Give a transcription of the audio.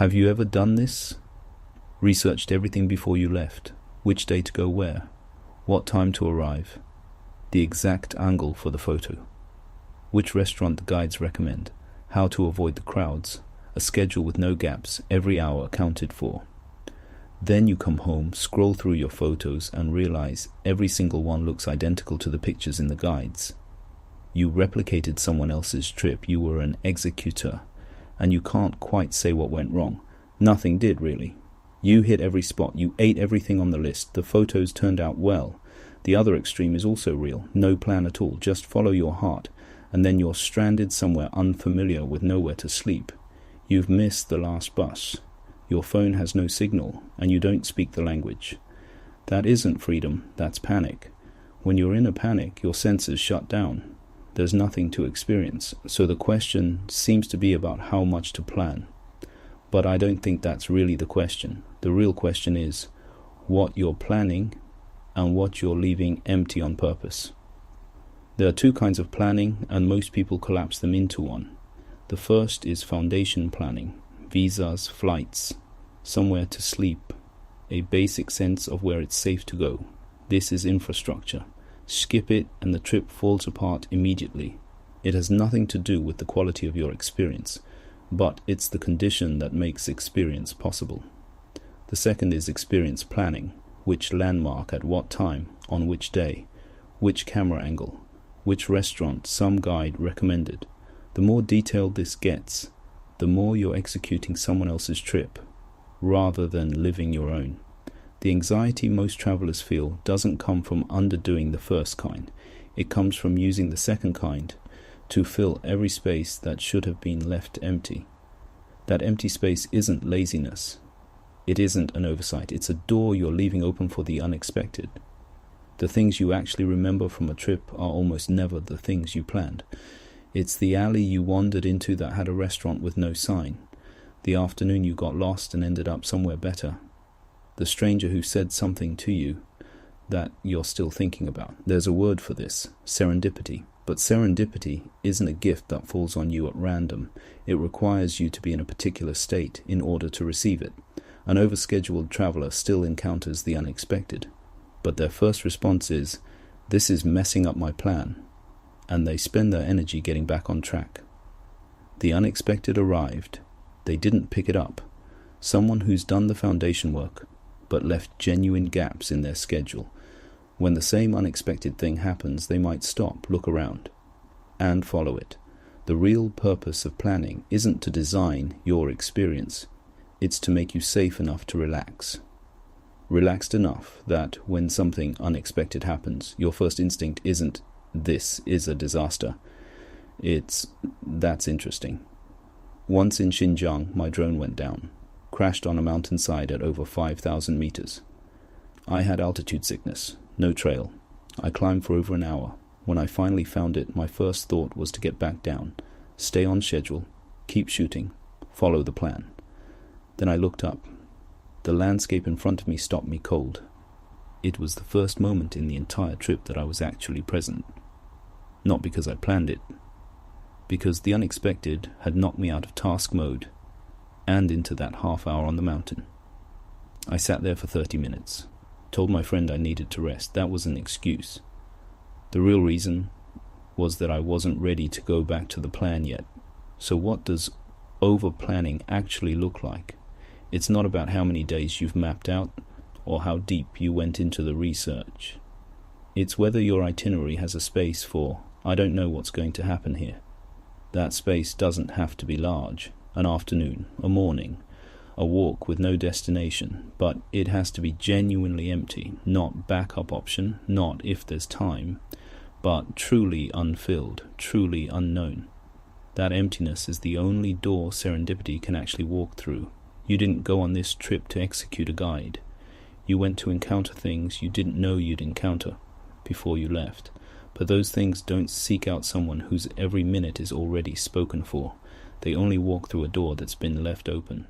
Have you ever done this? Researched everything before you left, which day to go where, what time to arrive, the exact angle for the photo, which restaurant the guides recommend, how to avoid the crowds, a schedule with no gaps, every hour accounted for. Then you come home, scroll through your photos and realize every single one looks identical to the pictures in the guides. You replicated someone else's trip, you were an executor, and you can't quite say what went wrong. Nothing did, really. You hit every spot, you ate everything on the list, the photos turned out well. The other extreme is also real, no plan at all, just follow your heart, and then you're stranded somewhere unfamiliar with nowhere to sleep. You've missed the last bus. Your phone has no signal, and you don't speak the language. That isn't freedom, that's panic. When you're in a panic, your senses shut down. There's nothing to experience, so the question seems to be about how much to plan. But I don't think that's really the question. The real question is what you're planning and what you're leaving empty on purpose. There are two kinds of planning, and most people collapse them into one. The first is foundation planning, visas, flights, somewhere to sleep, a basic sense of where it's safe to go. This is infrastructure. Skip it and the trip falls apart immediately. It has nothing to do with the quality of your experience, but it's the condition that makes experience possible. The second is experience planning, which landmark at what time, on which day, which camera angle, which restaurant some guide recommended. The more detailed this gets, the more you're executing someone else's trip, rather than living your own. The anxiety most travelers feel doesn't come from underdoing the first kind. It comes from using the second kind to fill every space that should have been left empty. That empty space isn't laziness. It isn't an oversight. It's a door you're leaving open for the unexpected. The things you actually remember from a trip are almost never the things you planned. It's the alley you wandered into that had a restaurant with no sign. The afternoon you got lost and ended up somewhere better. The stranger who said something to you that you're still thinking about. There's a word for this, serendipity. But serendipity isn't a gift that falls on you at random. It requires you to be in a particular state in order to receive it. An overscheduled traveler still encounters the unexpected, but their first response is, "This is messing up my plan," and they spend their energy getting back on track. The unexpected arrived. They didn't pick it up. Someone who's done the foundation work, but left genuine gaps in their schedule. When the same unexpected thing happens, they might stop, look around, and follow it. The real purpose of planning isn't to design your experience. It's to make you safe enough to relax. Relaxed enough that when something unexpected happens, your first instinct isn't, "This is a disaster." It's, "That's interesting." Once in Xinjiang, my drone went down, crashed on a mountainside at over 5,000 meters. I had altitude sickness. No trail. I climbed for over an hour. When I finally found it, my first thought was to get back down, stay on schedule, keep shooting, follow the plan. Then I looked up. The landscape in front of me stopped me cold. It was the first moment in the entire trip that I was actually present. Not because I planned it, because the unexpected had knocked me out of task mode and into that half hour on the mountain. I sat there for 30 minutes. Told my friend I needed to rest. That was an excuse. The real reason was that I wasn't ready to go back to the plan yet. So what does over-planning actually look like? It's not about how many days you've mapped out or how deep you went into the research. It's whether your itinerary has a space for, "I don't know what's going to happen here." That space doesn't have to be large, an afternoon, a morning, a walk with no destination, but it has to be genuinely empty, not backup option, not if there's time, but truly unfilled, truly unknown. That emptiness is the only door serendipity can actually walk through. You didn't go on this trip to execute a guide. You went to encounter things you didn't know you'd encounter before you left. But those things don't seek out someone whose every minute is already spoken for. They only walk through a door that's been left open.